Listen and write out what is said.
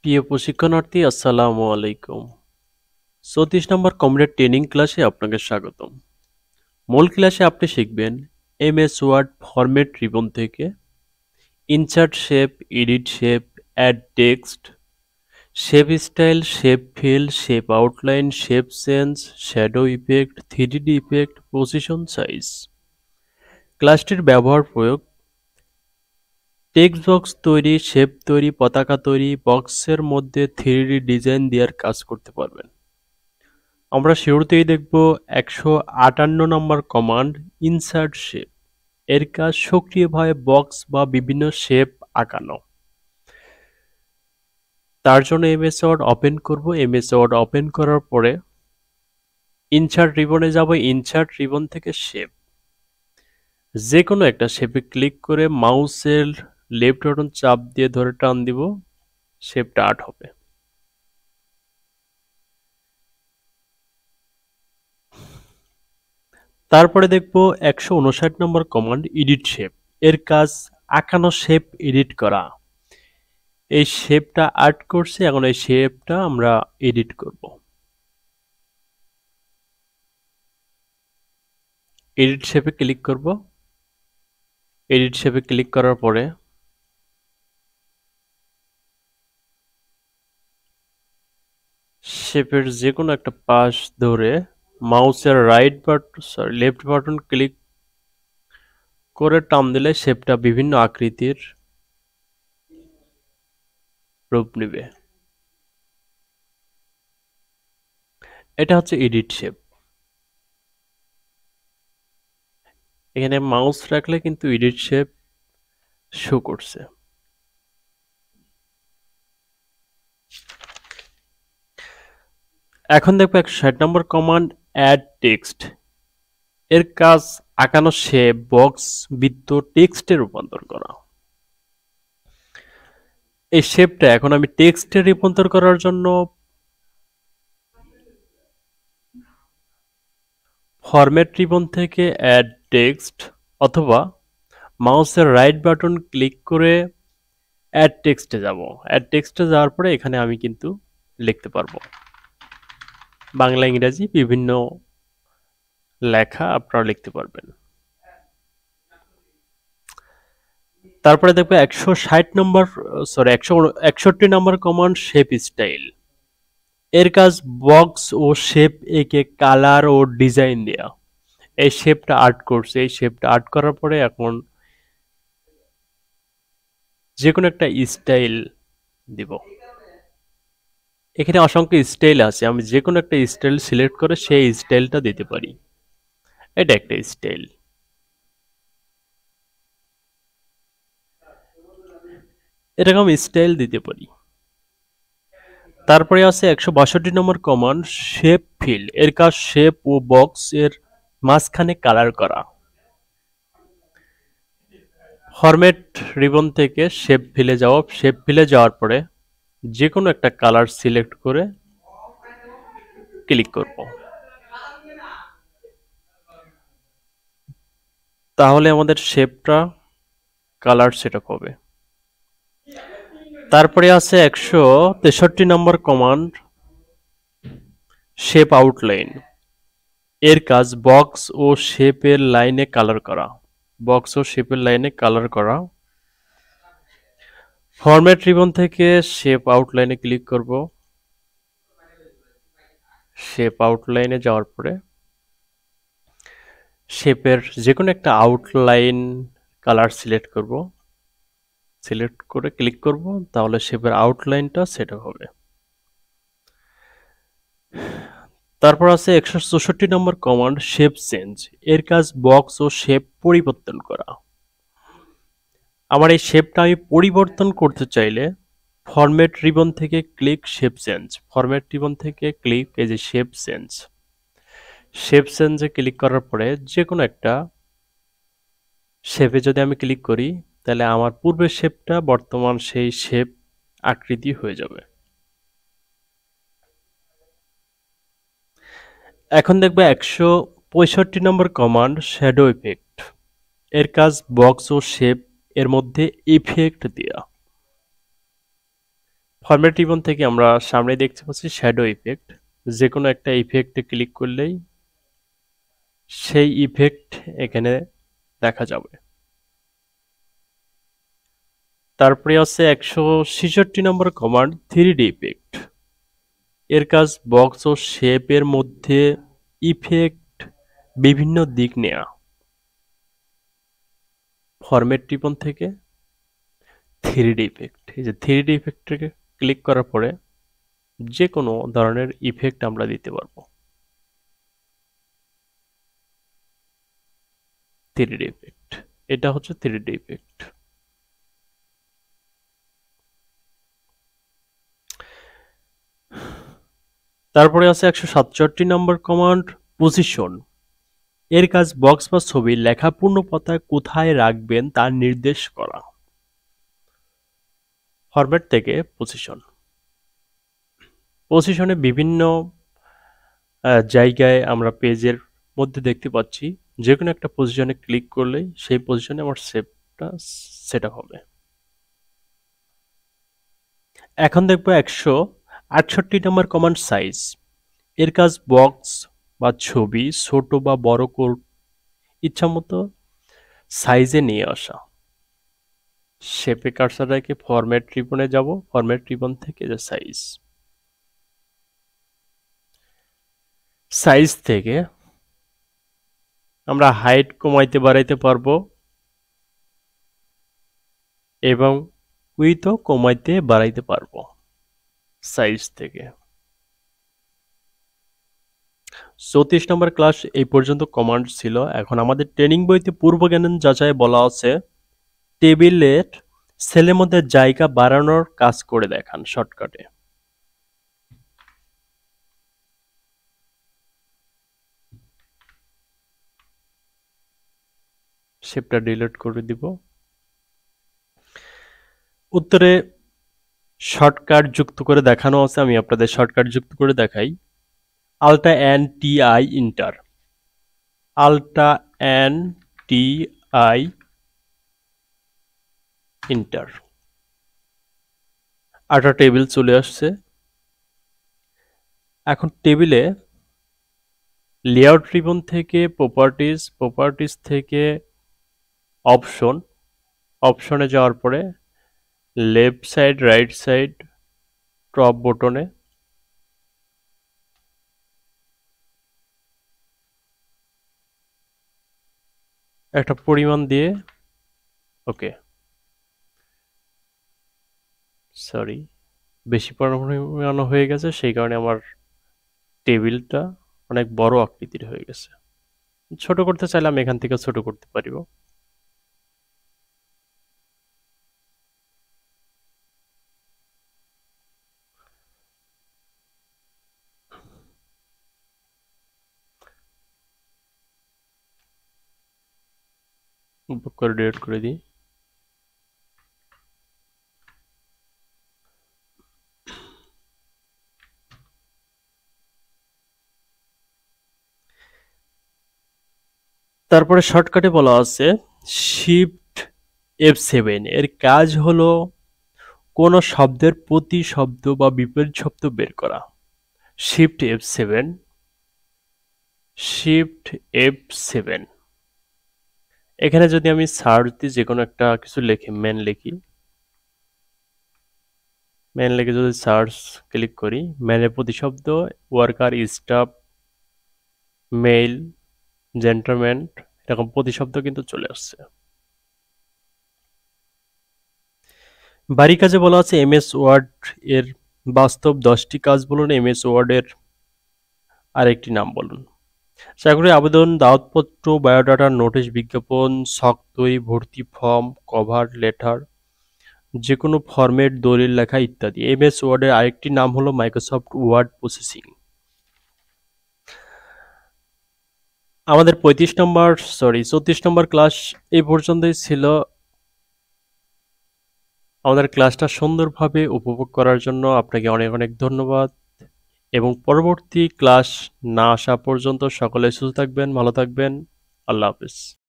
প্রিয় প্রশিক্ষণার্থী আসসালামু আলাইকুম। ৩৪ নম্বর কম্পিউটার ট্রেনিং ক্লাসে আপনাকে স্বাগতম। মূল ক্লাসে আপনি শিখবেন এমএস ওয়ার্ড ফরম্যাট রিবন থেকে insert shape, edit shape, add text, shape style, shape fill, shape outline, shape change, shadow effect, 3D effect, position size. ক্লাসটির ব্যবহার প্রয়োগ: টেক্সট বক্স তৈরি, শেপ তৈরি, পতাকা তৈরি, বক্সের মধ্যে 3D ডিজাইন দেওয়ার কাজ করতে পারবেন। আমরা শুরুতেই দেখব ১৫৮ নম্বর কমান্ড ইনসার্ট শেপ। এর কাজ সক্রিয়ভাবে বক্স বা বিভিন্ন শেপ আঁকানো। তার জন্য এমএস ওয়ার্ড ওপেন করব। এমএস ওয়ার্ড ওপেন করার পরে ইনসার্ট রিবনে যাব। ইনসার্ট রিবন থেকে শেপ, যে কোনো একটা শেপে ক্লিক করে মাউসের লেফট বাটন চাপ দিয়ে ধরে টান দিব, শেপটা আর্ট হবে। তারপরে দেখব ১৫৯ নম্বর কমান্ড এডিট শেপ। এর কাজ আঁকানো শেপ এডিট করা। এই শেপটা আর্ট করছি, এখন এই শেপটা আমরা এডিট করব। এডিট শেপে ক্লিক করব। এডিট শেপে ক্লিক করার পরে শেপের যে কোনো একটা পাশ ধরে মাউসের লেফট বাটন ক্লিক করে টান দিলে শেপটা বিভিন্ন আকৃতির রূপ নেবে। এটা হচ্ছে এডিট শেপ। এখানে মাউস রাখলে কিন্তু এডিট শেপ শো করছে। এখন দেখবো ১৬০ নম্বর কমান্ড অ্যাড টেক্সট। এর কাজ আঁকানো শেপ, বক্স, বৃত্ত টেক্সটে রূপান্তর করা। এই শেপটা এখন আমি টেক্সটে রূপান্তর করার জন্য ফরম্যাট রিবন থেকে অ্যাড টেক্সট অথবা মাউসের রাইট বাটন ক্লিক করে অ্যাড টেক্সটে যাব। অ্যাড টেক্সটে যাওয়ার পরে এখানে আমি কিন্তু লিখতে পারবো। বাংলা ইংরেজি বিভিন্ন লেখা আপনারা লিখতে পারবেন। তারপরে দেখবো ১৬১ নম্বর কমান্ড শেপ স্টাইল। এর কাজ বক্স ও শেপ এঁকে কালার ও ডিজাইন দেয়া। এই শেপটা আর্ট করছে। এই শেপটা আর্ট করার পরে এখন যে কোনো একটা স্টাইল দিব। এখানে অসংখ্য স্টাইল আছে, আমি যে কোনো একটা স্টাইল সিলেক্ট করে সেই স্টাইলটা দিতে পারি। এটা একটা স্টাইল। এরকম স্টাইল দিতে পারি। তারপরে আছে ১৬২ নম্বর কমান্ড শেপ ফিল। এর কাজ শেপ ও বক্স এর মাঝখানে কালার করা। ফরম্যাট রিবন থেকে শেপ ফিলে যাওয়া। শেপ ফিলে যাওয়ার পরে যে কোনো একটা কালার সিলেক্ট করে ক্লিক করব। তাহলে আমাদের শেপটা কালার সেটআপ হবে। তারপরে আছে ১৬৩ নম্বর কমান্ড শেপ আউটলাইন। এর কাজ বক্স ও শেপের লাইনে কালার করা। বক্স ও শেপের লাইনে কালার করা। ফরম্যাট রিবন থেকে শেপ আউটলাইনে ক্লিক করব। শেপ আউটলাইনে যাওয়ার পরে শেপের যে কোনো একটা আউটলাইন কালার সিলেক্ট করব। সিলেক্ট করে ক্লিক করব, তাহলে শেপের আউটলাইনটা সেট হবে। তারপর আছে ১৬৪ নম্বর কমান্ড শেপ চেঞ্জ। এর কাজ বক্স ও শেপ পরিবর্তন করা। আমার এই শেপটা আমি পরিবর্তন করতে চাইলে ফরম্যাট রিবন থেকে click shape change. Format ribbon থেকে ক্লিক এই যে শেপ চেঞ্জ। শেপ চেঞ্জে ক্লিক করার পরে যে কোনো একটা শেপে যদি আমি ক্লিক করি, তাহলে আমার পূর্বের শেপটা বর্তমান সেই শেপ আকৃতি হয়ে যাবে। এখন দেখবো ১৬৫ নম্বর কমান্ড শ্যাডো ইফেক্ট। এর কাজ বক্স ও শেপ এর মধ্যে ইফেক্ট দেয়া। ফরম্যাট রিবন থেকে আমরা সামনে দেখতে পাচ্ছি শ্যাডো ইফেক্ট। যে কোনো একটা ইফেক্টে ক্লিক করলেই সেই ইফেক্ট এখানে দেখা যাবে। তারপরে আছে 166 নম্বর কমান্ড 3D ইফেক্ট। এর কাজ বক্স ও শেপের মধ্যে ইফেক্ট বিভিন্ন দিক নেয়া। ফরম্যাট রিবন থেকে 3D ইফেক্ট, এই যে 3D ইফেক্টকে ক্লিক করার পরে যে কোনো ধরনের ইফেক্ট আমরা দিতে পারবো। 3D ইফেক্ট, এটা হচ্ছে 3D ইফেক্ট। তারপরে আছে 167 নম্বর কমান্ড পজিশন। এর কাজ বক্স বা ছবি লেখা পূর্ণ পাতায় কোথায় রাখবেন তা নির্দেশ করা। ফরম্যাট থেকে পজিশন। পজিশনে বিভিন্ন জায়গায় আমরা পেজের মধ্যে দেখতে পাচ্ছি, যে কোনো একটা পজিশনে ক্লিক করলেই সেই পজিশনে আমার শেপটা সেট আপ হবে। এখন দেখবো 168 নম্বর কমান্ড সাইজ। এর কাজ বক্স বা ছবি ছোট বা বড় ইচ্ছা মতো সাইজে নিয়ে আসা। শেপে কার্সার রেখে ফরম্যাট রিবনে যাব, ফরম্যাট রিবন থেকে যে সাইজ, সাইজ থেকে আমরা হাইট কমাইতে বাড়াইতে পারবো এবং উইথও কমাইতে বাড়াইতে পারবো সাইজ থেকে। 34 নম্বর ক্লাস এই পর্যন্ত কমান্ড ছিল। এখন আমাদের ট্রেনিং বইতে পূর্বজ্ঞান যাচাই বলা আছে টেবিলের সেলের মধ্যে জায়গা বাড়ানোর কাজ করে দেখান শর্টকাটে। শেপটা ডিলিট করে দিব। উত্তরে শর্টকাট যুক্ত করে দেখানো আছে, আমি আপনাদের শর্টকাট যুক্ত করে দেখাই। Alt N T I enter, Alt N T I enter, আটা টেবিল চলে আসছে। এখন টেবিলে লেআউট রিবন থেকে প্রপার্টিজ, প্রপার্টিজ থেকে অপশন, অপশনে যাওয়ার পরে left side right side top বটনে একটা পরিমাণ দিয়ে, ওকে সরি বেশি পরিমাণ হয়ে গেছে, সেই কারণে আমার টেবিলটা অনেক বড় আকৃতির হয়ে গেছে। ছোট করতে চাইলে আমি এখান থেকে ছোট করতে পারিব। বুক করে ডিলিট করে দিই। তারপরে শর্টকাটে বলা আছে শিফট F7, এর কাজ হলো কোনো শব্দের প্রতিশব্দ বা বিপরীত শব্দ বের করা। Shift F7, shift F7। এখানে যদি আমি সার্চ দিই, যে কোনো একটা কিছু লিখি, মেন লিখি, মেন লিখে যদি সার্চ ক্লিক করি, মেনের প্রতিশব্দ ওয়ার্কার, স্টাফ, মেইল, জেন্টলম্যান, এরকম প্রতিশব্দ কিন্তু চলে আসছে। বাড়ি কাজে বলা আছে এমএস ওয়ার্ড এর বাস্তব 10টি কাজ বলুন। এমএস ওয়ার্ডের আরেকটি নাম বলুন। চাকরির আবেদন, দাওয়াতপত্র, বায়োডাটা, নোটিশ, বিজ্ঞাপন, ছক তৈরি, ভর্তি ফর্ম, কভার লেটার, যে কোনো ফরম্যাট, দলিল লেখা ইত্যাদি। এমএস ওয়ার্ডের আরেকটি নাম হলো মাইক্রোসফট ওয়ার্ড প্রসেসিং। আমাদের 34 নম্বর ক্লাস এই পর্যন্তই ছিল। আমাদের ক্লাসটা সুন্দরভাবে উপভোগ করার জন্য আপনাকে অনেক অনেক ধন্যবাদ, এবং পরবর্তী ক্লাস না আসা পর্যন্ত সকলে সুস্থ থাকবেন, ভালো থাকবেন। আল্লাহ হাফেজ।